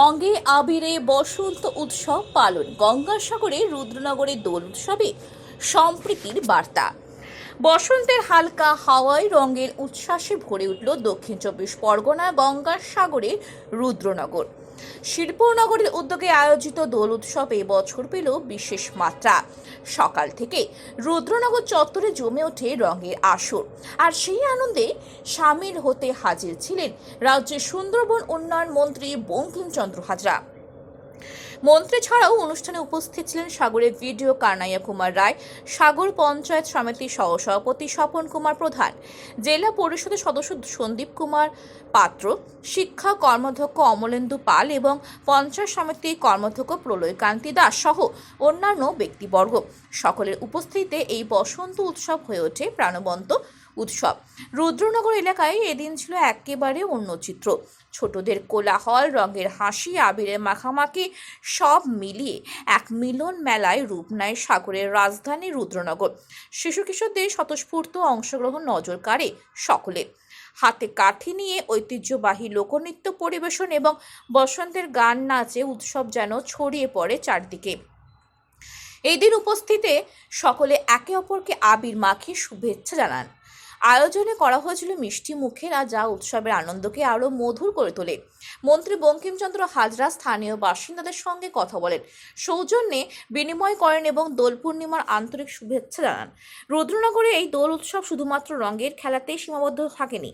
রঙে আবিরে বসন্ত উৎসব পালন। গঙ্গাসাগরে রুদ্রনগরে দোল উৎসবে সম্প্রীতির বার্তা। বসন্তের হালকা হাওয়ায় রঙের উচ্ছ্বাসে ভরে উঠল দক্ষিণ চব্বিশ পরগনা গঙ্গাসাগরের রুদ্রনগর। শিল্পনগরের উদ্যোগে আয়োজিত দোল উৎসব এবছর পেল বিশেষ মাত্রা। সকাল থেকে রুদ্রনগর চত্বরে জমে ওঠে রঙের আসর, আর সেই আনন্দে সামিল হতে হাজির ছিলেন রাজ্যের সুন্দরবন উন্নয়ন মন্ত্রী বঙ্কিমচন্দ্র হাজরা। মন্ত্রী ছাড়াও অনুষ্ঠানে উপস্থিত ছিলেন সাগরের ভিডিও কানাইয়া কুমার রায়, সাগর পঞ্চায়েত সমিতির সহসভাপতি স্বপন কুমার প্রধান, জেলা পরিষদের সদস্য সন্দীপ কুমার পাত্র, শিক্ষা কর্মাধ্যক্ষ অমলেন্দু পাল এবং পঞ্চায়েত সমিতির কর্মাধ্যক্ষ প্রলয় কান্তি দাস সহ অন্যান্য ব্যক্তিবর্গ। সকলের উপস্থিতিতে এই বসন্ত উৎসব হয়ে ওঠে প্রাণবন্ত উৎসব। রুদ্রনগর এলাকায় এদিন ছিল একেবারে অন্য চিত্র। ছোটদের কোলাহল, রঙের হাসি, আবিরের মাখামাখি সব মিলিয়ে এক মিলন মেলায় রূপ নেয় সাগরের রাজধানী রুদ্রনগর। শিশু কিশোরদের স্বতঃস্ফূর্ত অংশগ্রহণ নজর কাড়ে সকলে। হাতে কাঠি নিয়ে ঐতিহ্যবাহী লোকনৃত্য পরিবেশন এবং বসন্তের গান নাচে উৎসব যেন ছড়িয়ে পড়ে চারদিকে। এই দিন উপস্থিতে সকলে একে অপরকে আবির মাখিয়ে শুভেচ্ছা জানান। আয়োজনে করা হয়েছিল মিষ্টি মুখের, যা উৎসবের আনন্দকে আরও মধুর করে তোলে। মন্ত্রী বঙ্কিমচন্দ্র হাজরা স্থানীয় বাসিন্দাদের সঙ্গে কথা বলেন, সৌজন্যে বিনিময় করেন এবং দোল পূর্ণিমার আন্তরিক শুভেচ্ছা জানান। রুদ্রনগরে এই দোল উৎসব শুধুমাত্র রঙের খেলাতেই সীমাবদ্ধ থাকেনি,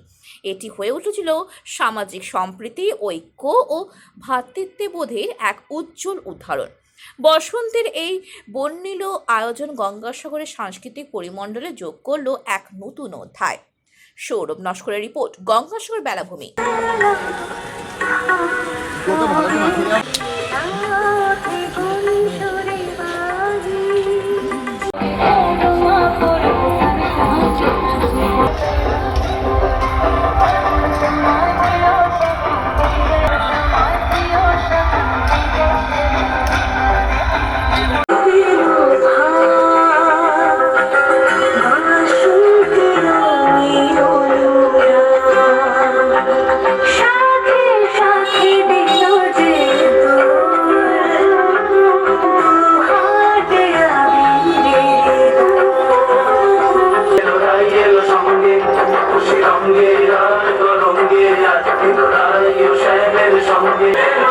এটি হয়ে উঠেছিল সামাজিক সম্প্রীতি, ঐক্য ও ভ্রাতৃত্ববোধের এক উজ্জ্বল উদাহরণ। বসন্তের এই বর্ণিল আয়োজন গঙ্গাসাগরের সাংস্কৃতিক পরিমণ্ডলে যোগ করল এক নতুন অধ্যায়। সৌরভ নস্করের রিপোর্ট, গঙ্গাসাগর বেলাভূমি। রঙের সঙ্গে